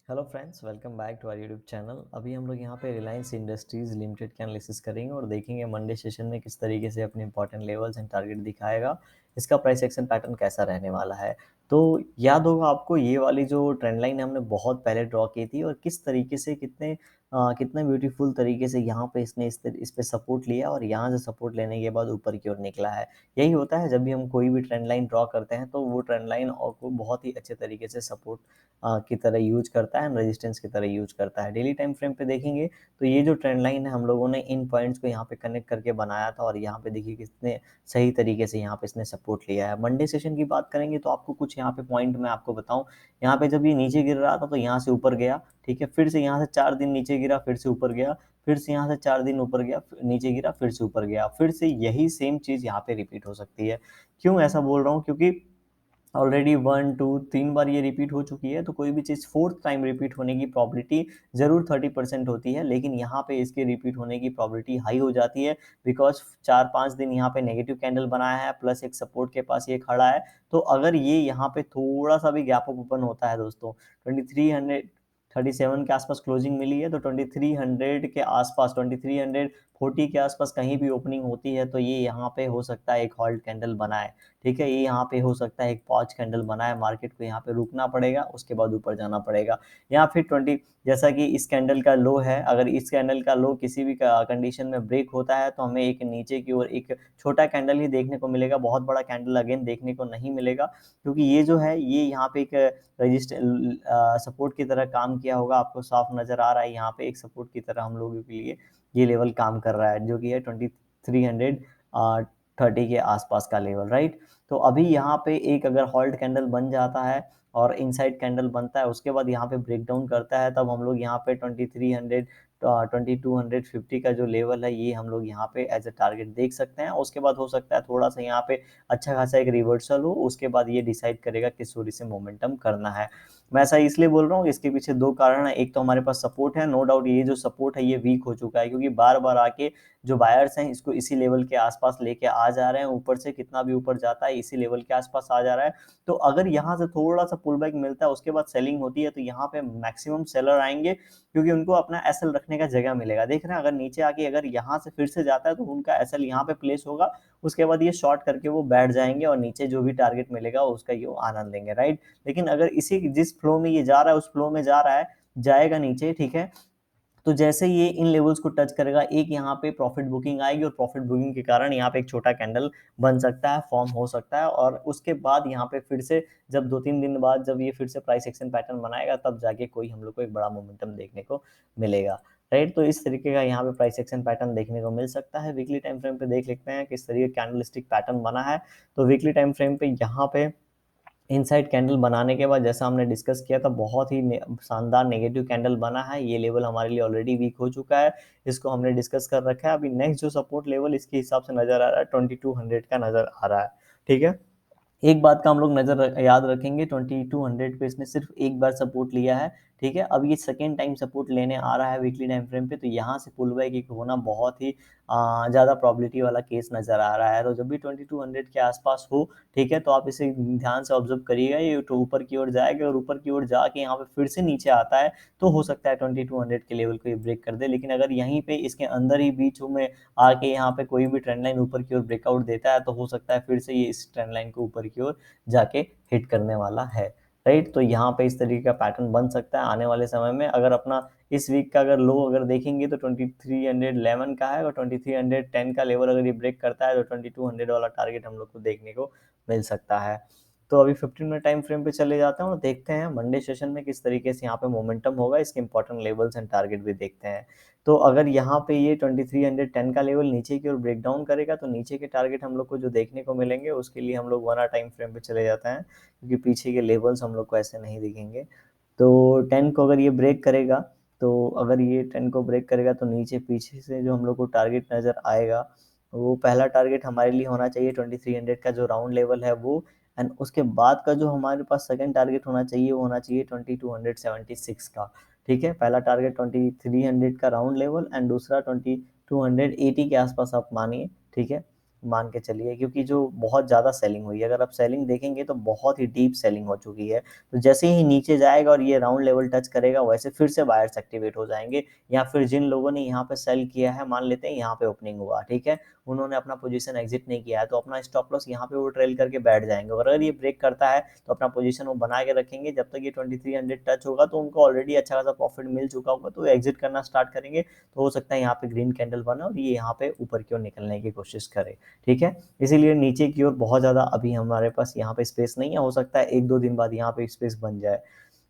Hello friends, welcome back to our YouTube channel. अभी हम लोग यहाँ पे रिलायंस इंडस्ट्रीज लिमिटेड के एनालिसिस करेंगे और देखेंगे मंडे सेशन में किस तरीके से अपने इंपॉर्टेंट लेवल्स एंड टारगेट दिखाएगा, इसका प्राइस एक्शन पैटर्न कैसा रहने वाला है। तो याद होगा आपको, ये वाली जो ट्रेंड लाइन हमने बहुत पहले ड्रॉ की थी और किस तरीके से कितने ब्यूटीफुल तरीके से यहाँ पे इसने इस पे सपोर्ट लिया और यहाँ से सपोर्ट लेने के बाद ऊपर की ओर निकला है। यही होता है जब भी हम कोई भी ट्रेंड लाइन ड्रॉ करते हैं, तो वो ट्रेंड लाइन को बहुत ही अच्छे तरीके से सपोर्ट की तरह यूज करता है, रेजिस्टेंस की तरह यूज करता है। डेली टाइम फ्रेम पे देखेंगे तो ये जो ट्रेंड लाइन है, हम लोगों ने इन पॉइंट्स को यहाँ पे कनेक्ट करके बनाया था और यहाँ पे देखिए कितने सही तरीके से यहाँ पे इसने सपोर्ट लिया है। मंडे सेशन की बात करेंगे तो आपको कुछ यहाँ पे पॉइंट मैं आपको बताऊं। यहाँ पे जब ये नीचे गिर रहा था तो यहाँ से ऊपर गया, ठीक है, फिर से यहाँ से 4 दिन नीचे गिरा, फिर से ऊपर गया, फिर से यहाँ से 4 दिन ऊपर गया, नीचे गिरा, फिर से ऊपर गया, फिर से यही सेम चीज यहाँ पे रिपीट हो सकती है। क्यों ऐसा बोल रहा हूँ? क्योंकि ऑलरेडी 1 2 3 बार ये रिपीट हो चुकी है, तो कोई भी चीज़ फोर्थ टाइम रिपीट होने की प्रॉबिलिटी जरूर 30% होती है, लेकिन यहाँ पे इसके रिपीट होने की प्रॉबिलिटी हाई हो जाती है। बिकॉज 4 5 दिन यहाँ पे नेगेटिव कैंडल बनाया है, प्लस एक सपोर्ट के पास ये खड़ा है। तो अगर ये यहाँ पे थोड़ा सा भी गैप अप ओपन होता है दोस्तों, 2337 के आसपास क्लोजिंग मिली है, तो 2300 के आसपास, 2340 के आसपास कहीं भी ओपनिंग होती है, तो ये यहाँ पे हो सकता है एक हॉल्ट कैंडल बनाए। ठीक है, ये यहाँ पे हो सकता है एक पॉज कैंडल बनाए, मार्केट को यहाँ पे रुकना पड़ेगा, उसके बाद ऊपर जाना पड़ेगा। या फिर 20, जैसा कि इस कैंडल का लो है, अगर इस कैंडल का लो किसी भी कंडीशन में ब्रेक होता है तो हमें एक नीचे की ओर एक छोटा कैंडल ही देखने को मिलेगा, बहुत बड़ा कैंडल अगेन देखने को नहीं मिलेगा। क्योंकि ये जो है, ये यहाँ पे एक रजिस्टर सपोर्ट की तरह काम किया होगा, आपको साफ नजर आ रहा है यहाँ पे एक सपोर्ट की तरह हम लोगों के लिए ये लेवल काम कर रहा है, जो कि है 2330 के आसपास का लेवल, राइट। तो अभी यहाँ पे एक अगर हॉल्ट कैंडल बन जाता है और इनसाइड कैंडल बनता है, उसके बाद यहाँ पे ब्रेक डाउन करता है, तब हम लोग यहाँ पे 2250 का जो लेवल है, ये हम लोग यहाँ पे एज ए टारगेट देख सकते हैं। उसके बाद हो सकता है थोड़ा सा यहाँ पे अच्छा खासा एक रिवर्सल हो, उसके बाद ये डिसाइड करेगा किस ओर से मोमेंटम करना है। मैं ऐसा इसलिए बोल रहा हूँ, इसके पीछे दो कारण है। एक तो हमारे पास सपोर्ट है, नो डाउट ये जो सपोर्ट है ये वीक हो चुका है, क्योंकि बार बार आके जो बायर्स हैं इसको इसी लेवल के आसपास लेके आ जा रहे हैं, ऊपर से कितना भी ऊपर जाता है इसी लेवल के आसपास आ जा रहा है। तो अगर यहाँ से थोड़ा सा पुल बैक मिलता है, उसके बाद सेलिंग होती है, तो यहाँ पे मैक्सिमम सेलर आएंगे, क्योंकि उनको अपना एसएल रखने का जगह मिलेगा। देख रहे हैं, अगर नीचे आके अगर यहाँ से फिर से जाता है तो उनका एसएल यहाँ पे प्लेस होगा, उसके बाद ये शॉर्ट करके वो बैठ जाएंगे और नीचे जो भी टारगेट मिलेगा उसका ये आनंद लेंगे, राइट। लेकिन अगर इसी जिस फ्लो में ये जा रहा है उस फ्लो में जा रहा है, जाएगा नीचे, ठीक है, तो जैसे ये इन लेवल्स को टच करेगा, एक यहाँ पे प्रॉफिट बुकिंग आएगी और प्रॉफिट बुकिंग के कारण यहाँ पे एक छोटा कैंडल बन सकता है, फॉर्म हो सकता है, और उसके बाद यहाँ पे फिर से जब 2 3 दिन बाद जब ये फिर से प्राइस एक्शन पैटर्न बनाएगा, तब जाके कोई हम लोग को एक बड़ा मोमेंटम देखने को मिलेगा, राइट। तो इस तरीके का यहाँ पे प्राइस एक्शन पैटर्न देखने को मिल सकता है। वीकली टाइम फ्रेम पे देख लेते हैं किस तरीके कैंडलस्टिक पैटर्न बना है। तो वीकली टाइम फ्रेम पे यहाँ पे इनसाइड कैंडल बनाने के बाद, जैसा हमने डिस्कस किया था, बहुत ही शानदार नेगेटिव कैंडल बना है। ये लेवल हमारे लिए ऑलरेडी वीक हो चुका है, इसको हमने डिस्कस कर रखा है। अभी नेक्स्ट जो सपोर्ट लेवल इसके हिसाब से नजर आ रहा है 2200 का नजर आ रहा है, ठीक है। एक बात का हम लोग याद रखेंगे, 2200 पे इसने सिर्फ एक बार सपोर्ट लिया है, ठीक है। अब ये सेकेंड टाइम सपोर्ट लेने आ रहा है वीकली टाइम फ्रेम पे, तो यहाँ से पुल बैक होना बहुत ही ज़्यादा प्रॉबिलिटी वाला केस नज़र आ रहा है। तो जब भी 2200 के आसपास हो, ठीक है, तो आप इसे ध्यान से ऑब्जर्व करिएगा, ये तो ऊपर की ओर जाएगा और ऊपर की ओर जाके यहाँ पे फिर से नीचे आता है, तो हो सकता है 2200 के लेवल को ये ब्रेक कर दे। लेकिन अगर यहीं पे इसके अंदर ही बीच में आके यहाँ पे कोई भी ट्रेंड लाइन ऊपर की ओर ब्रेकआउट देता है, तो हो सकता है फिर से ये इस ट्रेंड लाइन को ऊपर की ओर जाके हिट करने वाला है, राइट। तो यहाँ पे इस तरीके का पैटर्न बन सकता है आने वाले समय में। अगर अपना इस वीक का अगर लो अगर देखेंगे तो 2311 का है, और 2310 का लेवल अगर ये ब्रेक करता है तो 2200 वाला टारगेट हम लोग को देखने को मिल सकता है। तो अभी 15 मिनट टाइम फ्रेम पे चले जाते हैं और देखते हैं मंडे सेशन में किस तरीके से यहाँ पे मोमेंटम होगा, इसके इंपॉर्टेंट लेवल्स एंड टारगेट भी देखते हैं। तो अगर यहाँ पे ये 2310 का लेवल नीचे की ओर ब्रेक डाउन करेगा, तो नीचे के टारगेट हम लोग को जो देखने को मिलेंगे, उसके लिए हम लोग 1 आवर टाइम फ्रेम पे चले जाते हैं, क्योंकि पीछे के लेवल्स हम लोग को ऐसे नहीं दिखेंगे। तो 10 को अगर ये ब्रेक करेगा, तो अगर ये 10 को ब्रेक करेगा तो नीचे पीछे से जो हम लोग को टारगेट नजर आएगा, वो पहला टारगेट हमारे लिए होना चाहिए 2300 का जो राउंड लेवल है वो। एंड उसके बाद का जो हमारे पास सेकंड टारगेट होना चाहिए, वो होना चाहिए 2276 का, ठीक है। पहला टारगेट 2300 का राउंड लेवल, एंड दूसरा 2280 के आसपास आप मानिए, ठीक है। मान के चलिए, क्योंकि जो बहुत ज़्यादा सेलिंग हुई है। अगर आप सेलिंग देखेंगे तो बहुत ही डीप सेलिंग हो चुकी है। तो जैसे ही नीचे जाएगा और ये राउंड लेवल टच करेगा, वैसे फिर से बायर्स एक्टिवेट हो जाएँगे, या फिर जिन लोगों ने यहाँ पे सेल किया है, मान लेते हैं यहाँ पे ओपनिंग हुआ, ठीक है? उन्होंने अपना पोजीशन एग्जिट नहीं किया है, तो अपना स्टॉप लॉस यहाँ पे वो ट्रेल करके बैठ जाएँगे, और अगर ये ब्रेक करता है तो अपना पोजीशन वो बना के रखेंगे। जब तक ये 2300 टच होगा तो उनको ऑलरेडी अच्छा खासा प्रॉफिट मिल चुका होगा, तो एग्जिट करना स्टार्ट करेंगे। तो हो सकता है यहाँ पे ग्रीन कैंडल बने और ये यहाँ पे ऊपर की ओर निकलने की कोशिश करे, ठीक है? इसीलिए नीचे की ओर बहुत ज़्यादा अभी हमारे पास यहाँ पे स्पेस नहीं है, हो सकता है 1-2 दिन बाद यहाँ पे स्पेस बन जाए।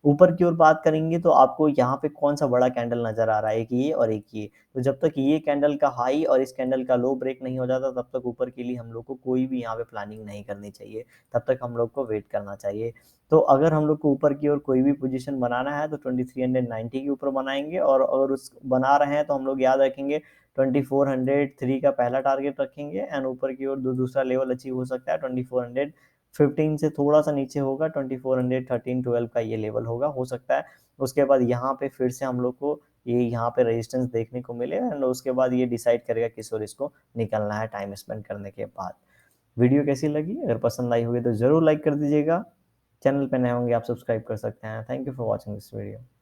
ऊपर की ओर बात करेंगे तो आपको यहाँ पे कौन-सा बड़ा कैंडल नज़र आ रहा है, एक ये और एक ये। तो जब तक ये कैंडल का हाई और इस कैंडल का लो ब्रेक नहीं हो जाता, तब तक ऊपर के लिए हम लोग को कोई भी यहाँ पे प्लानिंग नहीं करनी चाहिए, तब तक हम लोग को वेट करना चाहिए। तो अगर हम लोग को ऊपर की ओर कोई भी पोज़ीशन बनाना है तो 2390 के ऊपर बनाएँगे, और अगर उस बना रहे हैं तो हम लोग याद रखेंगे 2403 का पहला टारगेट रखेंगे, एंड ऊपर की ओर दूसरा लेवल अचीव हो सकता है 2415 से थोड़ा-सा नीचे होगा, 2413-12 का ये लेवल होगा, हो सकता है। उसके बाद यहाँ पे फिर से हम लोग को ये यहाँ पे रेजिस्टेंस देखने को मिले, एंड उसके बाद ये डिसाइड करेगा किस ओर इसको निकलना है टाइम स्पेंड करने के बाद। वीडियो कैसी लगी? अगर पसंद आई होगी तो ज़रूर लाइक कर दीजिएगा। चैनल पे नए होंगे आप सब्सक्राइब कर सकते हैं। Thank you for watching this video.